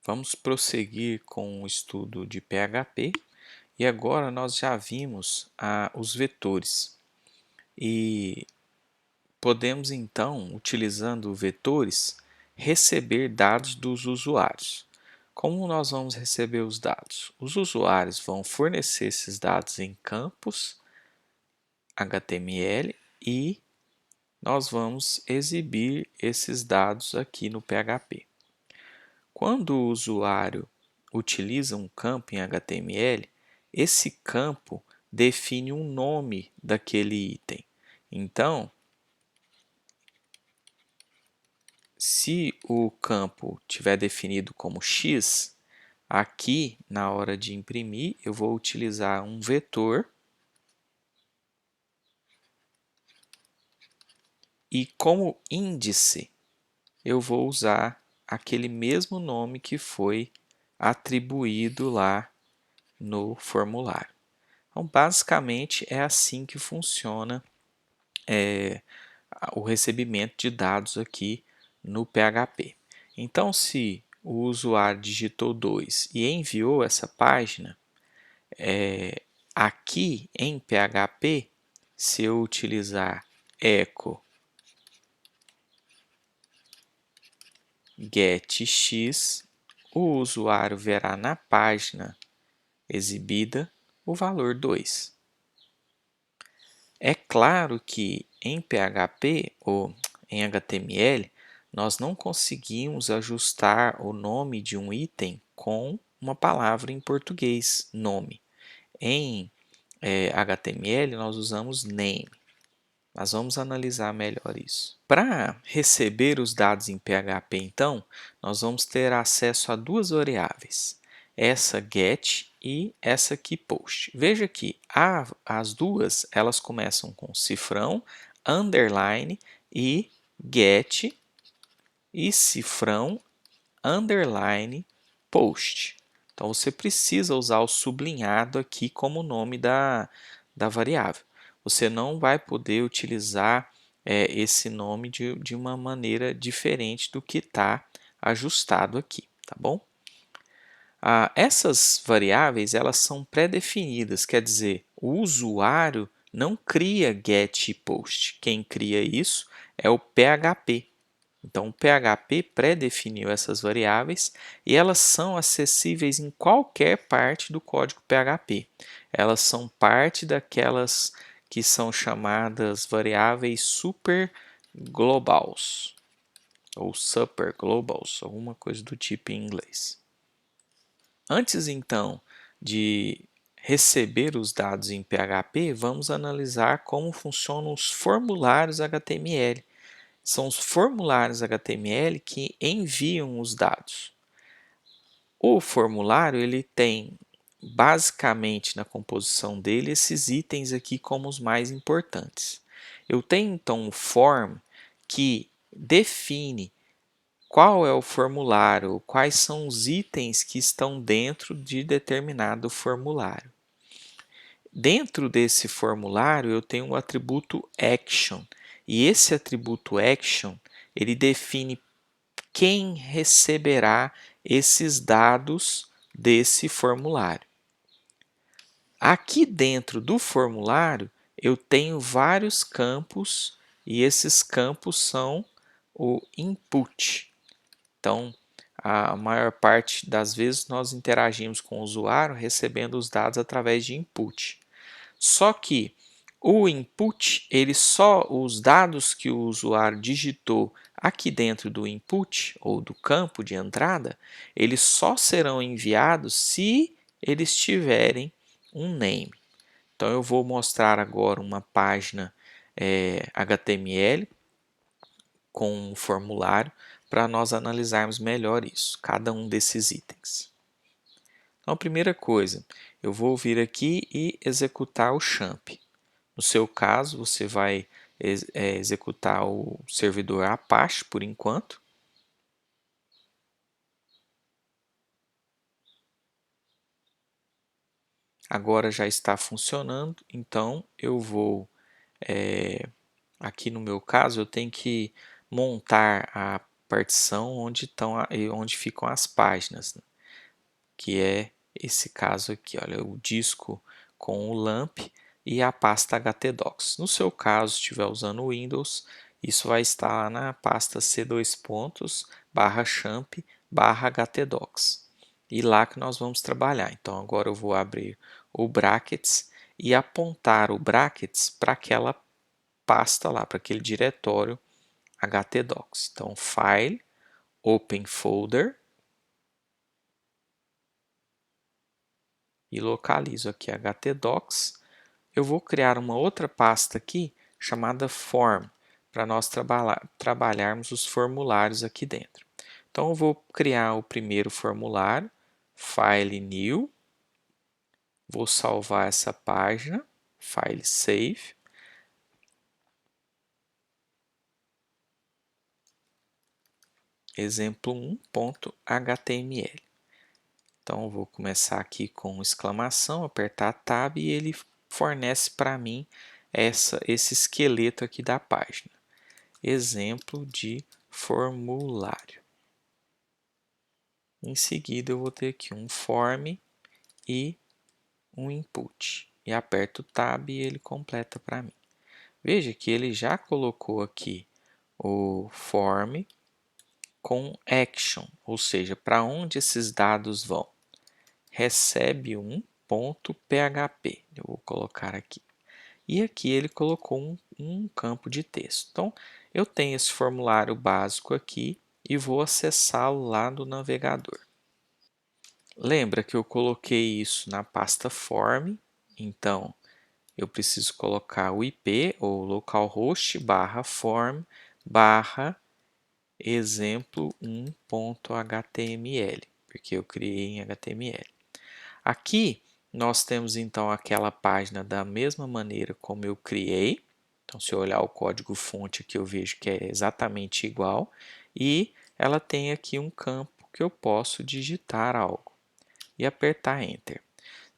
Vamos prosseguir com o estudo de PHP e agora nós já vimos os vetores e podemos então, utilizando vetores, receber dados dos usuários. Como nós vamos receber os dados? Os usuários vão fornecer esses dados em campos HTML e nós vamos exibir esses dados aqui no PHP. Quando o usuário utiliza um campo em HTML, esse campo define um nome daquele item. Então, se o campo tiver definido como X, aqui na hora de imprimir eu vou utilizar um vetor e como índice eu vou usar aquele mesmo nome que foi atribuído lá no formulário. Então, basicamente, é assim que funciona o recebimento de dados aqui no PHP. Então, se o usuário digitou 2 e enviou essa página, aqui em PHP, se eu utilizar echo getX, o usuário verá na página exibida o valor 2. É claro que em PHP ou em HTML nós não conseguimos ajustar o nome de um item com uma palavra em português, nome. Em HTML nós usamos name. Nós vamos analisar melhor isso. Para receber os dados em PHP, então, nós vamos ter acesso a duas variáveis, essa get e essa aqui post. Veja que as duas elas começam com cifrão, underline e get e cifrão, underline, post. Então você precisa usar o sublinhado aqui como nome da variável. Você não vai poder utilizar esse nome de uma maneira diferente do que está ajustado aqui, tá bom? Essas variáveis elas são pré-definidas, quer dizer, o usuário não cria get e post. Quem cria isso é o PHP. Então, o PHP pré-definiu essas variáveis e elas são acessíveis em qualquer parte do código PHP. Elas são parte daquelas que são chamadas variáveis superglobals ou superglobals, alguma coisa do tipo em inglês. Antes, então, de receber os dados em PHP, vamos analisar como funcionam os formulários HTML. São os formulários HTML que enviam os dados. O formulário ele tem basicamente na composição dele esses itens aqui como os mais importantes. Eu tenho então o form que define qual é o formulário, quais são os itens que estão dentro de determinado formulário. Dentro desse formulário eu tenho o atributo action e esse atributo action ele define quem receberá esses dados desse formulário. Aqui dentro do formulário eu tenho vários campos e esses campos são o input. Então, a maior parte das vezes nós interagimos com o usuário recebendo os dados através de input. Só que o input, os dados que o usuário digitou aqui dentro do input ou do campo de entrada, eles só serão enviados se eles tiverem um name. Então eu vou mostrar agora uma página HTML com um formulário para nós analisarmos melhor isso, cada um desses itens. Então a primeira coisa, eu vou vir aqui e executar o XAMPP. No seu caso, você vai executar o servidor Apache por enquanto. Agora já está funcionando, então eu vou, aqui no meu caso, eu tenho que montar a partição onde ficam as páginas, né? Que é esse caso aqui, olha, o disco com o LAMP e a pasta htdocs. No seu caso, se estiver usando o Windows, isso vai estar lá na pasta c:/champ/htdocs. E lá que nós vamos trabalhar. Então agora eu vou abrir o brackets e apontar o brackets para aquela pasta lá, para aquele diretório htdocs. Então File, Open Folder e localizo aqui htdocs. Eu vou criar uma outra pasta aqui chamada Form, para nós trabalharmos os formulários aqui dentro. Então eu vou criar o primeiro formulário, File New, vou salvar essa página, File Save. Exemplo 1.html. Então eu vou começar aqui com exclamação, apertar Tab e ele fornece para mim esse esqueleto aqui da página. Exemplo de formulário. Em seguida eu vou ter aqui um form e um input. E aperto Tab e ele completa para mim. Veja que ele já colocou aqui o form com action, ou seja, para onde esses dados vão. Recebe um ponto PHP. Eu vou colocar aqui. E aqui ele colocou um campo de texto. Então, eu tenho esse formulário básico aqui e vou acessá-lo lá do navegador. Lembra que eu coloquei isso na pasta form, então eu preciso colocar o IP ou localhost /form exemplo 1.html, porque eu criei em HTML. Aqui nós temos então aquela página da mesma maneira como eu criei. Então, se eu olhar o código-fonte aqui, eu vejo que é exatamente igual. E ela tem aqui um campo que eu posso digitar algo e apertar Enter.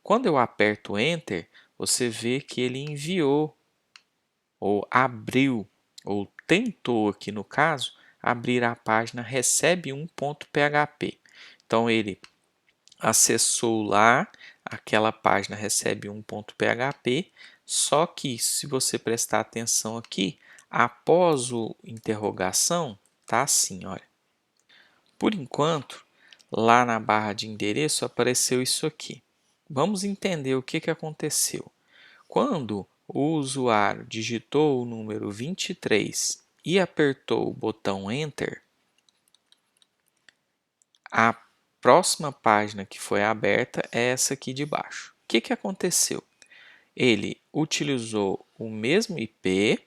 Quando eu aperto Enter, você vê que ele enviou, ou abriu, ou tentou aqui no caso, abrir a página recebe um.php. Então, ele acessou lá, aquela página recebe um.php, só que se você prestar atenção aqui, após o interrogação, tá assim, olha. Por enquanto, lá na barra de endereço apareceu isso aqui. Vamos entender o que aconteceu. Quando o usuário digitou o número 23 e apertou o botão Enter, a próxima página que foi aberta é essa aqui de baixo. O que aconteceu? Ele utilizou o mesmo IP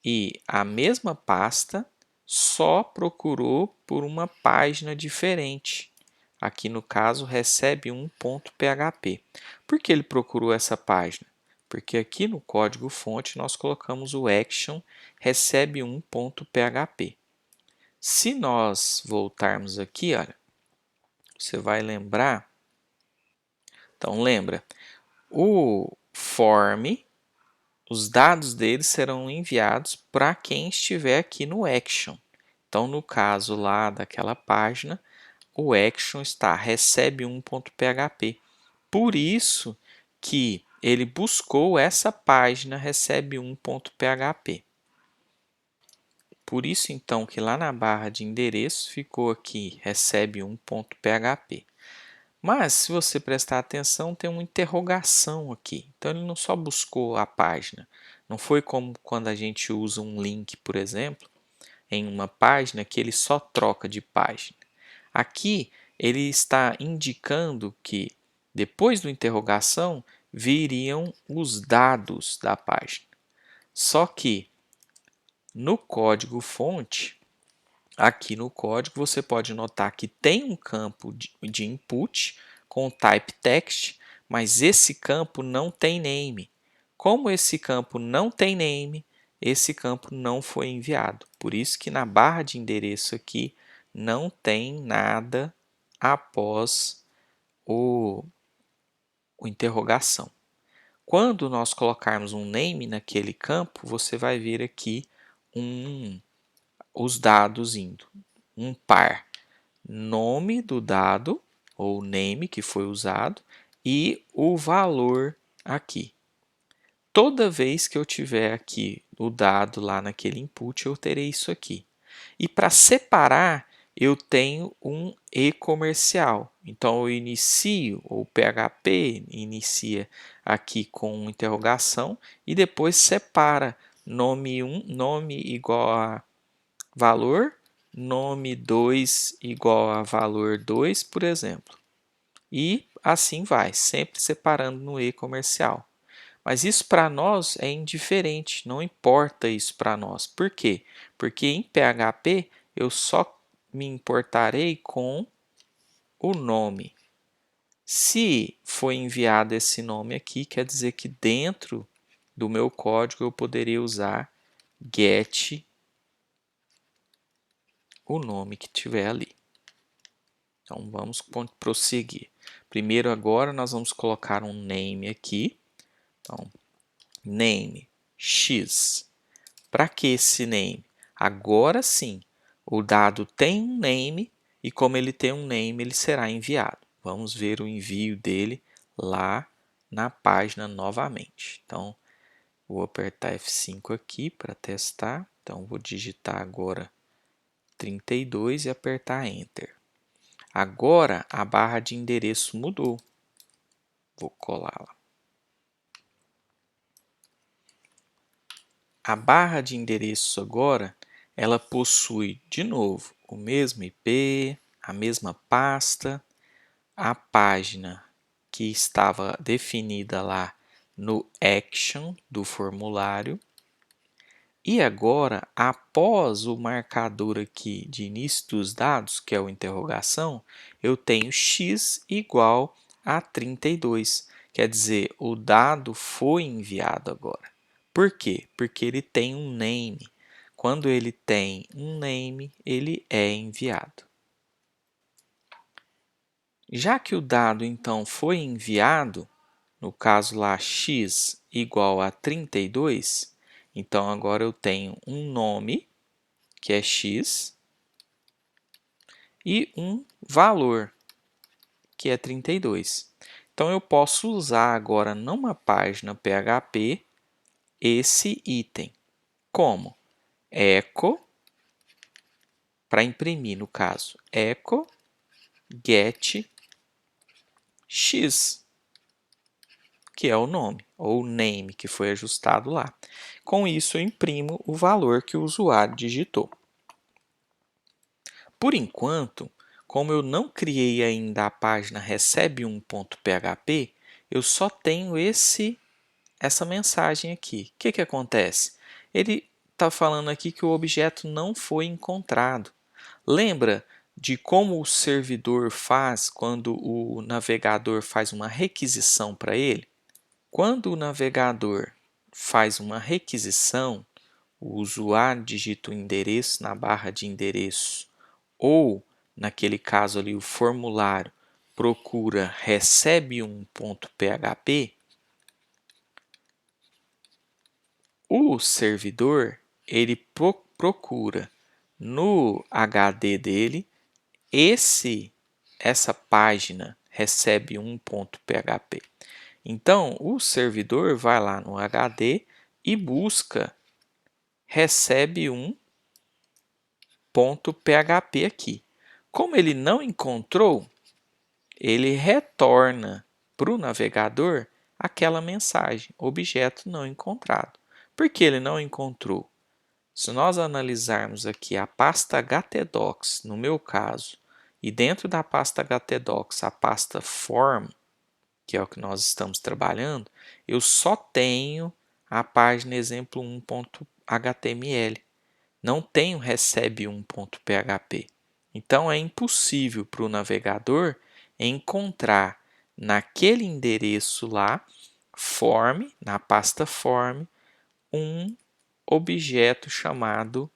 e a mesma pasta, só procurou por uma página diferente. Aqui no caso recebe um.php. Por que ele procurou essa página? Porque aqui no código-fonte nós colocamos o action recebe um.php. Se nós voltarmos aqui, olha, você vai lembrar. Então lembra, o form, os dados dele serão enviados para quem estiver aqui no action. Então no caso lá daquela página, o action está recebe um.php. Por isso que ele buscou essa página recebe um.php. Por isso então que lá na barra de endereço ficou aqui recebe um.php. Mas, se você prestar atenção, tem uma interrogação aqui. Então, ele não só buscou a página. Não foi como quando a gente usa um link, por exemplo, em uma página que ele só troca de página. Aqui, ele está indicando que, depois do interrogação, viriam os dados da página. Só que, no código-fonte, aqui no código você pode notar que tem um campo de input com type text, mas esse campo não tem name. Como esse campo não tem name, esse campo não foi enviado. Por isso que na barra de endereço aqui não tem nada após o interrogação. Quando nós colocarmos um name naquele campo, você vai ver aqui os dados indo um par nome do dado, ou name que foi usado, e o valor aqui. Toda vez que eu tiver aqui o dado lá naquele input, eu terei isso aqui. E para separar, eu tenho um e-comercial. Então, eu inicio, o PHP inicia aqui com interrogação e depois separa nome 1, nome igual a valor, nome 2 igual a valor 2, por exemplo. E assim vai, sempre separando no e-comercial. Mas isso para nós é indiferente, não importa isso para nós. Por quê? Porque em PHP eu só me importarei com o nome. Se foi enviado esse nome aqui, quer dizer que dentro do meu código eu poderia usar get o nome que tiver ali. Então vamos prosseguir. Primeiro agora nós vamos colocar um name aqui. Então, name x. Para que esse name? Agora sim, o dado tem um name e como ele tem um name, ele será enviado. Vamos ver o envio dele lá na página novamente. Então, vou apertar F5 aqui para testar. Então, vou digitar agora 32 e apertar Enter. Agora, a barra de endereço mudou. Vou colar lá. A barra de endereço agora, ela possui de novo o mesmo IP, a mesma pasta, a página que estava definida lá no action do formulário. E agora, após o marcador aqui de início dos dados, que é o interrogação, eu tenho x igual a 32. Quer dizer, o dado foi enviado agora. Por quê? Porque ele tem um name. Quando ele tem um name, ele é enviado. Já que o dado, então, foi enviado, no caso lá x igual a 32, então agora eu tenho um nome, que é x, e um valor, que é 32. Então eu posso usar agora numa página PHP esse item. Como? Echo, para imprimir no caso, echo get x, que é o nome, ou name, que foi ajustado lá. Com isso, eu imprimo o valor que o usuário digitou. Por enquanto, como eu não criei ainda a página recebe1.php, eu só tenho essa mensagem aqui. O que acontece? Ele está falando aqui que o objeto não foi encontrado. Lembra de como o servidor faz quando o navegador faz uma requisição para ele? Quando o navegador faz uma requisição, o usuário digita o endereço na barra de endereço ou, naquele caso ali, o formulário procura recebe1.php, o servidor ele procura no HD dele essa página recebe1.php. Então, o servidor vai lá no HD e busca recebe1.php aqui. Como ele não encontrou, ele retorna para o navegador aquela mensagem, objeto não encontrado. Por que ele não encontrou? Se nós analisarmos aqui a pasta htdocs, no meu caso, e dentro da pasta htdocs a pasta form, que é o que nós estamos trabalhando, eu só tenho a página exemplo1.html. Não tenho recebe1.php. Então é impossível para o navegador encontrar naquele endereço lá, form, na pasta form, um objeto chamado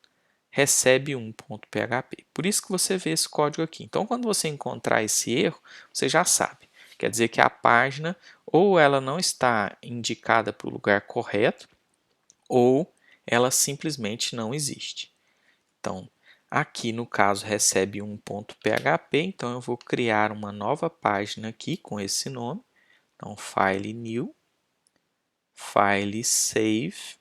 recebe1.php. Por isso que você vê esse código aqui. Então, quando você encontrar esse erro, você já sabe. Quer dizer que a página ou ela não está indicada para o lugar correto, ou ela simplesmente não existe. Então, aqui no caso recebe um ponto .php, então eu vou criar uma nova página aqui com esse nome. Então, File New, File Save,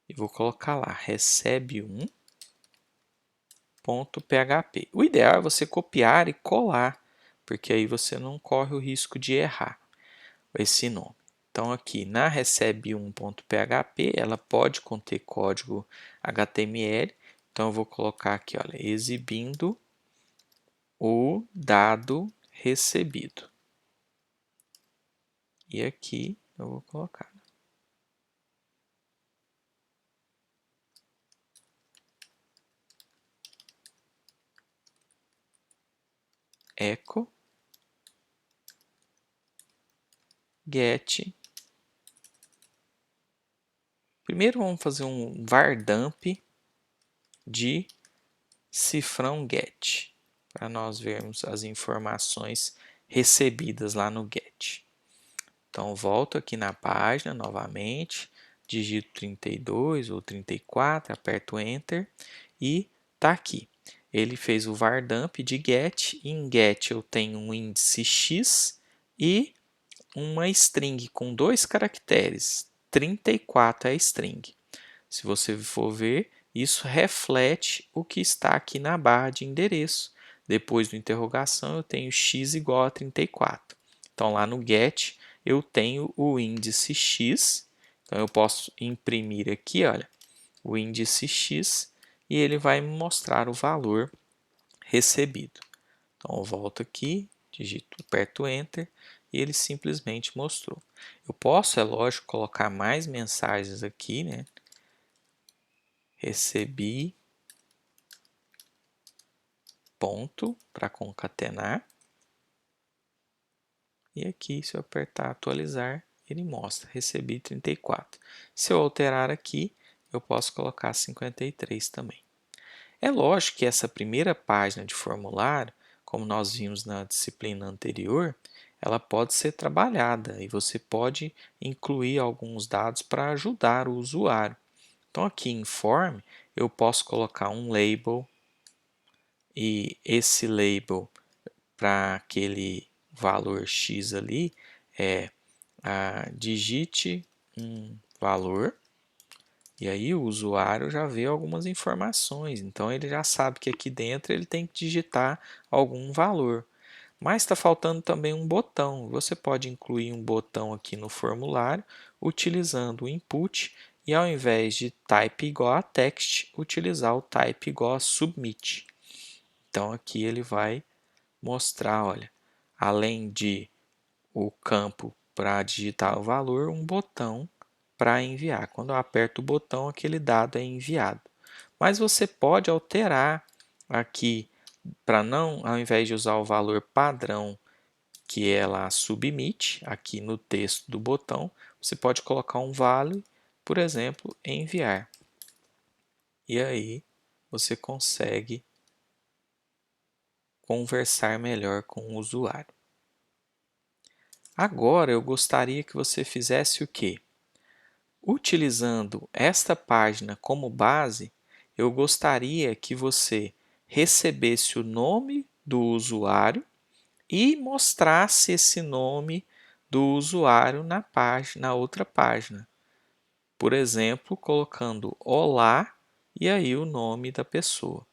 e vou colocar lá, recebe um .php. O ideal é você copiar e colar, porque aí você não corre o risco de errar esse nome. Então, aqui na recebe1.php, ela pode conter código HTML. Então, eu vou colocar aqui, olha, exibindo o dado recebido. E aqui eu vou colocar echo get. Primeiro vamos fazer um var dump de cifrão get, para nós vermos as informações recebidas lá no get. Então, volto aqui na página novamente, digito 32 ou 34, aperto Enter e está aqui. Ele fez o var dump de get, e em get eu tenho um índice x e uma string com 2 caracteres, 34 é a string. Se você for ver, isso reflete o que está aqui na barra de endereço. Depois do interrogação, eu tenho x igual a 34. Então, lá no get, eu tenho o índice x. Então, eu posso imprimir aqui, olha, o índice x, e ele vai me mostrar o valor recebido. Então, eu volto aqui, digito, aperto Enter, e ele simplesmente mostrou. Eu posso, é lógico, colocar mais mensagens aqui, né? Recebi, ponto, para concatenar. E aqui, se eu apertar atualizar, ele mostra, recebi 34. Se eu alterar aqui, eu posso colocar 53 também. É lógico que essa primeira página de formulário, como nós vimos na disciplina anterior, ela pode ser trabalhada e você pode incluir alguns dados para ajudar o usuário. Então, aqui em Form, eu posso colocar um label, e esse label para aquele valor x ali é digite um valor, e aí o usuário já vê algumas informações, então ele já sabe que aqui dentro ele tem que digitar algum valor. Mas está faltando também um botão. Você pode incluir um botão aqui no formulário utilizando o input e ao invés de type igual a text, utilizar o type igual a submit. Então aqui ele vai mostrar, olha, além de o campo para digitar o valor, um botão para enviar. Quando eu aperto o botão, aquele dado é enviado. Mas você pode alterar aqui para não, ao invés de usar o valor padrão, que é lá submit, aqui no texto do botão, você pode colocar um value, por exemplo, enviar. E aí você consegue conversar melhor com o usuário. Agora eu gostaria que você fizesse o quê? Utilizando esta página como base, eu gostaria que você recebesse o nome do usuário e mostrasse esse nome do usuário na página, na outra página. Por exemplo, colocando olá e aí o nome da pessoa.